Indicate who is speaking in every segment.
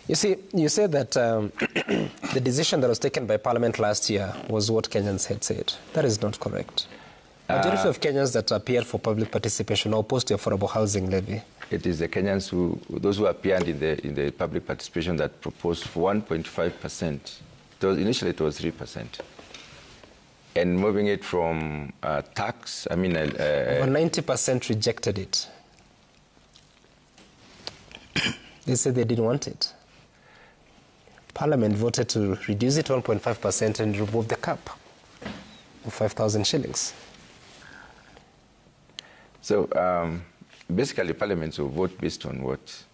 Speaker 1: You see, you said that the decision that was taken by Parliament last year was what Kenyans had said. That is not correct. Majority of Kenyans that appeared for public participation are opposed to affordable housing levy.
Speaker 2: It is the Kenyans those who appeared in the public participation that proposed 1.5%. Initially it was 3%. And moving it from tax, I mean...
Speaker 1: Over 90% rejected it. They said they didn't want it. Parliament voted to reduce it to 1.5% and remove the cap of 5,000 shillings.
Speaker 2: So basically, Parliament will vote based on what?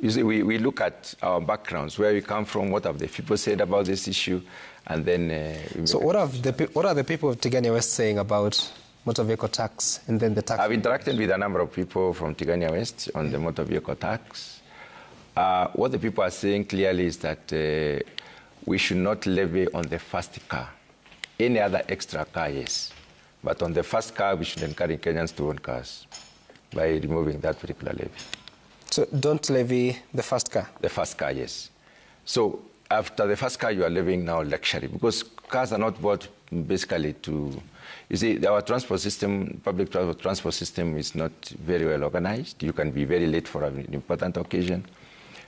Speaker 2: You see, we look at our backgrounds, where we come from, what have the people said about this issue, and then...
Speaker 1: so what are the people of Tigania West saying about motor vehicle tax and then the tax?
Speaker 2: I've interacted with a number of people from Tigania West on the motor vehicle tax. What the people are saying clearly is that we should not levy on the first car. Any other extra car, yes. But on the first car, we should encourage Kenyans to own cars by removing that particular levy.
Speaker 1: So don't levy the first car?
Speaker 2: The first car, yes. So after the first car, you are levying now luxury, because cars are not bought basically to... You see, our transport system, public transport system is not very well organized. You can be very late for an important occasion.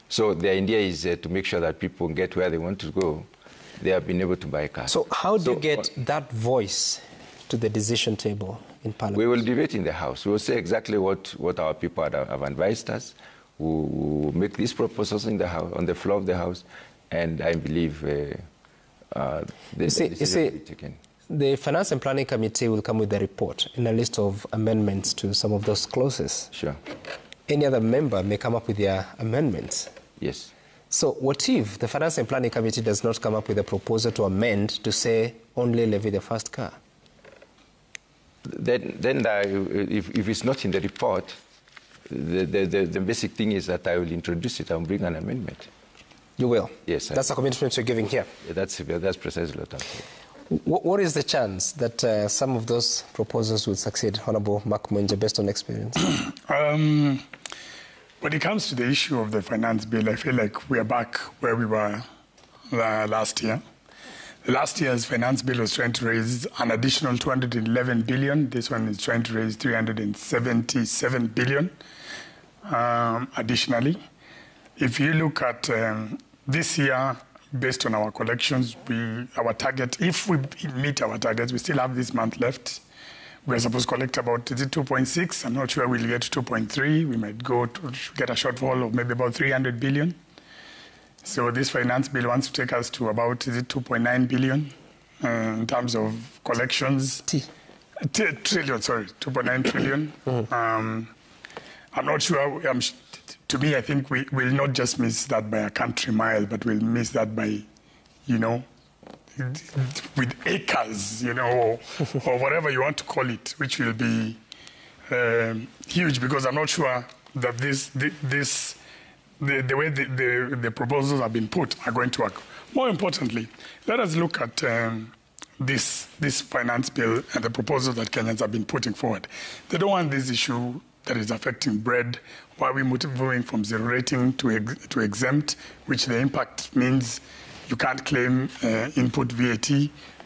Speaker 2: So the idea is to make sure that people get where they want to go. They have been able to buy cars.
Speaker 1: So how do you get that voice to the decision table in Parliament?
Speaker 2: We will debate in the House. We will say exactly what our people have advised us. We will make these proposals in the House, on the floor of the House, and I believe the decision will be taken.
Speaker 1: The Finance and Planning Committee will come with a report and a list of amendments to some of those clauses.
Speaker 2: Sure.
Speaker 1: Any other member may come up with their amendments.
Speaker 2: Yes.
Speaker 1: So what if the Finance and Planning Committee does not come up with a proposal to amend to say only levy the first car?
Speaker 2: Then if it's not in the report, the basic thing is that I will introduce it and bring an amendment.
Speaker 1: You will?
Speaker 2: Yes.
Speaker 1: That's a commitment you're giving here?
Speaker 2: Yeah, that's precisely what I'm saying.
Speaker 1: What is the chance that some of those proposals will succeed, Honourable Mark Mwenje, based on experience?
Speaker 3: When it comes to the issue of the finance bill, I feel like we are back where we were last year. Last year's finance bill was trying to raise an additional 211 billion. This one is trying to raise 377 billion additionally. If you look at this year, based on our collections, our target, if we meet our targets, we still have this month left. We're supposed to collect about 2.6. I'm not sure we'll get to 2.3. We might go to get a shortfall of maybe about 300 billion. So this finance bill wants to take us to about 2.9 billion in terms of collections. Trillion, sorry, 2.9 trillion. I'm not sure. To me, I think we will not just miss that by a country mile, but we'll miss that by, with acres, or whatever you want to call it, which will be huge, because I'm not sure that the way the proposals have been put are going to work. More importantly, let us look at this finance bill and the proposals that Kenyans have been putting forward. They don't want this issue that is affecting bread. Why are we moving from zero rating to exempt, which the impact means you can't claim input VAT.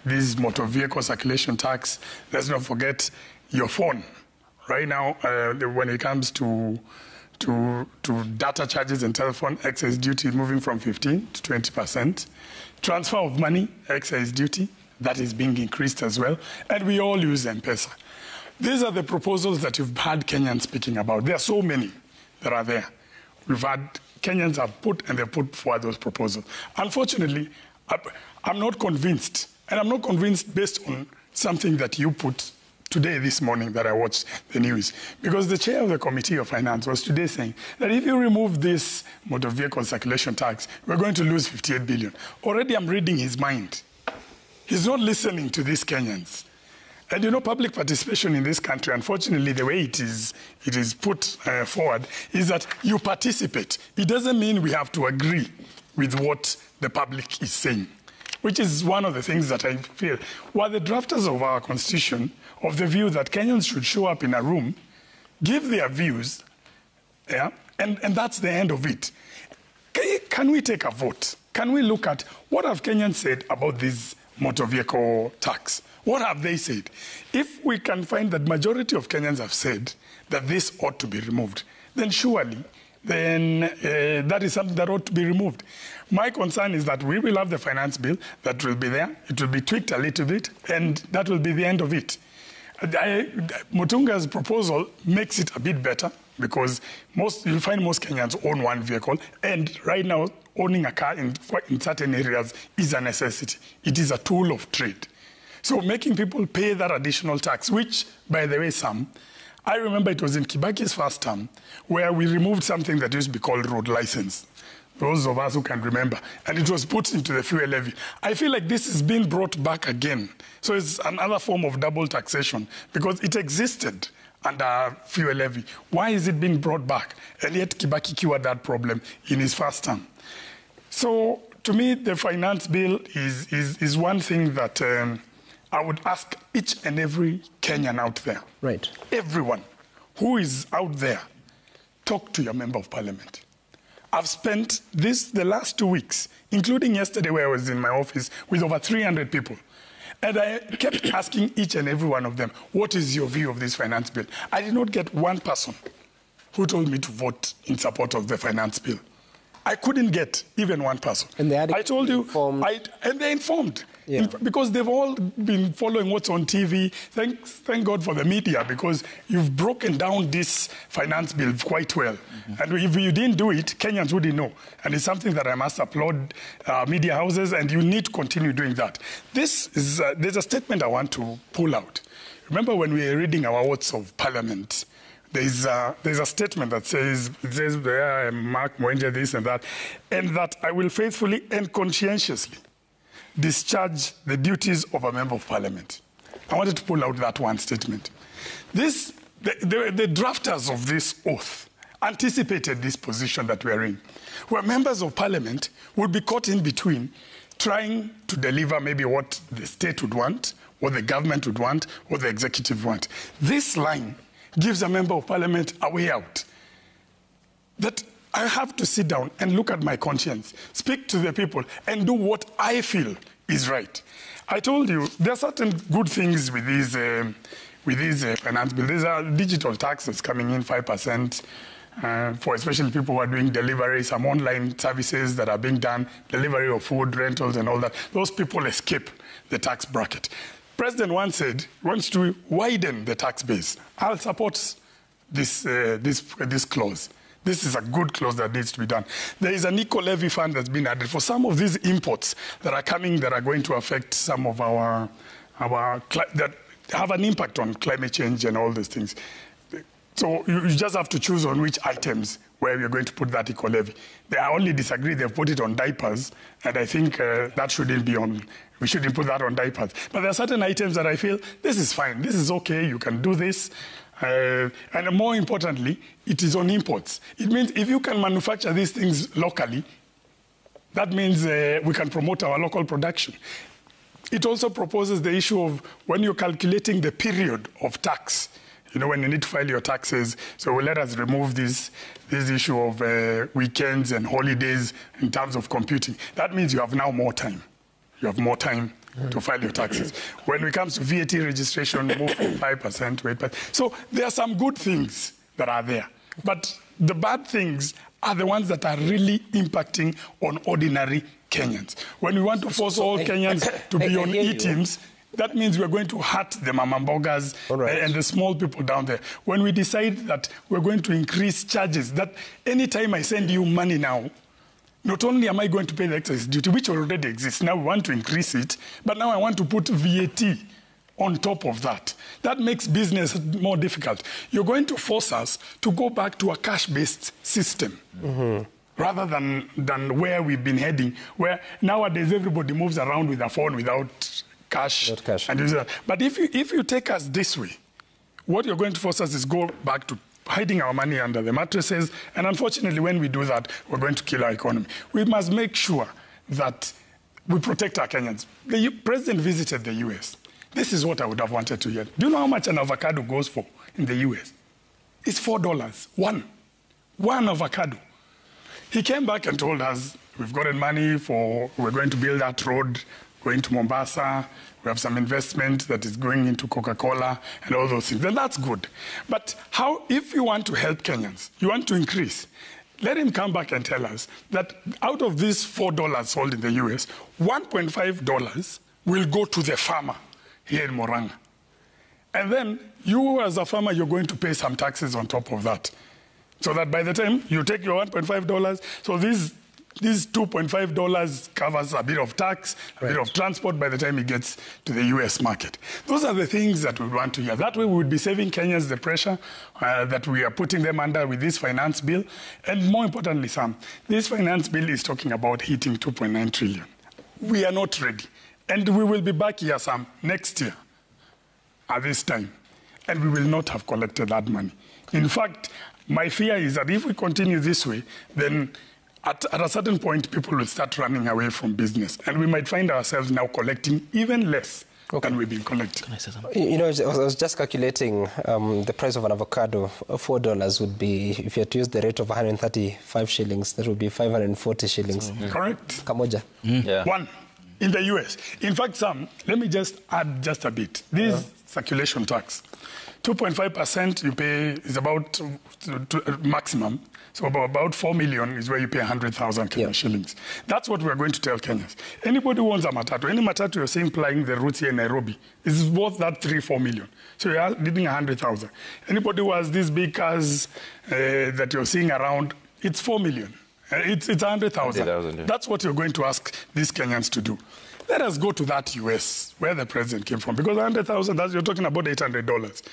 Speaker 3: This is motor vehicle circulation tax. Let's not forget your phone. Right now, when it comes to data charges and telephone, excise duty is moving from 15 to 20%. Transfer of money, excise duty, that is being increased as well. And we all use M-Pesa. These are the proposals that you've had Kenyans speaking about. There are so many that are there. Kenyans have put forward those proposals. Unfortunately, I'm not convinced. And I'm not convinced based on something that you put today, this morning, that I watched the news. Because the chair of the Committee of Finance was today saying that if you remove this motor vehicle circulation tax, we're going to lose 58 billion. Already I'm reading his mind. He's not listening to these Kenyans. And public participation in this country, unfortunately, the way it is put forward is that you participate. It doesn't mean we have to agree with what the public is saying, which is one of the things that I feel. Were the drafters of our constitution of the view that Kenyans should show up in a room, give their views, and that's the end of it. can we take a vote? Can we look at what have Kenyans said about this motor vehicle tax? What have they said? If we can find that majority of Kenyans have said that this ought to be removed, then surely that is something that ought to be removed. My concern is that we will have the finance bill that will be there. It will be tweaked a little bit, and that will be the end of it. Mutunga's proposal makes it a bit better because you'll find most Kenyans own one vehicle, and right now owning a car in certain areas is a necessity. It is a tool of trade. So making people pay that additional tax, which, by the way, I remember it was in Kibaki's first term where we removed something that used to be called road license. Those of us who can remember. And it was put into the fuel levy. I feel like this is being brought back again. So it's another form of double taxation because it existed under fuel levy. Why is it being brought back? And yet Kibaki cured that problem in his first term. So to me, the finance bill is one thing that I would ask each and every Kenyan out there.
Speaker 1: Right.
Speaker 3: Everyone who is out there, talk to your member of parliament. I've spent the last 2 weeks, including yesterday where I was in my office with over 300 people. And I kept asking each and every one of them, what is your view of this finance bill? I did not get one person who told me to vote in support of the finance bill. I couldn't get even one person.
Speaker 1: And
Speaker 3: I told you, and they're informed. Yeah. Because they've all been following what's on TV. Thank God for the media, because you've broken down this finance bill quite well. Mm-hmm. And if you didn't do it, Kenyans wouldn't know. And it's something that I must applaud media houses, and you need to continue doing that. There's a statement I want to pull out. Remember when we were reading our oaths of parliament, there's a statement that says there, Mark Mwenje, this and that I will faithfully and conscientiously discharge the duties of a member of parliament. I wanted to pull out that one statement. The drafters of this oath anticipated this position that we're in, where members of parliament would be caught in between, trying to deliver maybe what the state would want, what the government would want, what the executive want. This line gives a member of parliament a way out. That I have to sit down and look at my conscience, speak to the people, and do what I feel is right. I told you there are certain good things with these finance bills. There's a digital tax that's coming in 5% for especially people who are doing delivery, some online services that are being done, delivery of food, rentals, and all that. Those people escape the tax bracket. President once said he wants to widen the tax base. I'll support this clause. This is a good clause that needs to be done. There is an eco-levy fund that's been added for some of these imports that are coming that are going to affect some of that have an impact on climate change and all these things. So you just have to choose on which items where you're going to put that eco-levy. They only disagree, they've put it on diapers, and I think that shouldn't be on, we shouldn't put that on diapers. But there are certain items that I feel, this is fine, this is okay, you can do this. And more importantly, it is on imports. It means if you can manufacture these things locally, that means we can promote our local production. It also proposes the issue of when you're calculating the period of tax, you know, when you need to file your taxes. So let us remove this issue of weekends and holidays in terms of computing. That means you have now more time. You have more time to file your taxes. When it comes to VAT registration, move from 5% to 8%. So there are some good things that are there. But the bad things are the ones that are really impacting on ordinary Kenyans. When we want to force all Kenyans to be on e-teams, that means we're going to hurt the mamambogas and the small people down there. When we decide that we're going to increase charges, that anytime I send you money now, not only am I going to pay the excise duty, which already exists, now we want to increase it, but now I want to put VAT on top of that. That makes business more difficult. You're going to force us to go back to a cash-based system rather than where we've been heading, where nowadays everybody moves around with a phone without cash. And but if you take us this way, what you're going to force us is go back to hiding our money under the mattresses, and unfortunately when we do that, we're going to kill our economy. We must make sure that we protect our Kenyans. The president visited the US. This is what I would have wanted to hear. Do you know how much an avocado goes for in the US? It's $4. One avocado. He came back and told us We've gotten money we're going to build that road going to Mombasa. We have some investment that is going into Coca-Cola and all those things. Then that's good. But if you want to help Kenyans, you want to increase, let him come back and tell us that out of these $4 sold in the US, $1.5 will go to the farmer here in Moranga. And then you as a farmer, you're going to pay some taxes on top of that. So that by the time you take your $1.5, so these $2.5 covers a bit of tax, a bit of transport by the time it gets to the US market. Those are the things that we want to hear. That way we would be saving Kenyans the pressure that we are putting them under with this finance bill. And more importantly, Sam, this finance bill is talking about hitting 2.9 trillion. We are not ready. And we will be back here, Sam, next year at this time. And we will not have collected that money. In fact, my fear is that if we continue this way, then at a certain point, people will start running away from business. And we might find ourselves now collecting even less than we've been collecting.
Speaker 1: Can I say something? You know, I was just calculating the price of an avocado. $4 would be, if you had to use the rate of 135 shillings, that would be 540 shillings.
Speaker 3: Correct.
Speaker 1: Kamoja.
Speaker 2: Yeah.
Speaker 3: One. In the US. In fact, Sam, let me just add just a bit. This circulation tax, 2.5% you pay is about maximum. So about 4 million is where you pay 100,000 Kenya shillings. That's what we're going to tell Kenyans. Anybody who owns a matatu, any matatu you're seeing plying the routes here in Nairobi, is worth that 3-4 million. So you're getting 100,000. Anybody who has these big cars that you're seeing around, it's 4 million. It's 100,000. Yeah. That's what you're going to ask these Kenyans to do. Let us go to that US, where the president came from, because 100,000, you're talking about $800.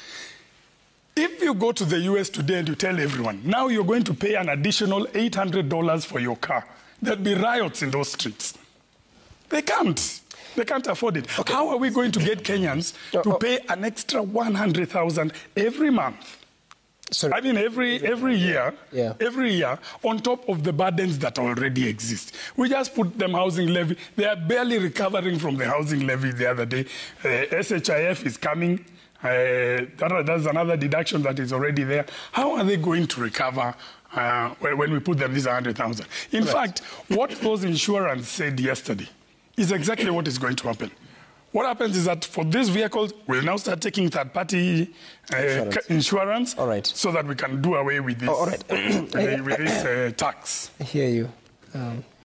Speaker 3: If you go to the US today and you tell everyone, now you're going to pay an additional $800 for your car, there'll be riots in those streets. They can't. They can't afford it. Okay. How are we going to get Kenyans to pay an extra 100,000 every month? Sorry. I mean, every year, every year, on top of the burdens that already exist. We just put them housing levy. They are barely recovering from the housing levy the other day. SHIF is coming. That's another deduction that is already there. How are they going to recover when we put them this 100,000? In fact, what those insurance said yesterday is exactly what is going to happen. What happens is that for these vehicles, we'll now start taking third-party insurance so that we can do away with this, with this tax.
Speaker 1: I hear you.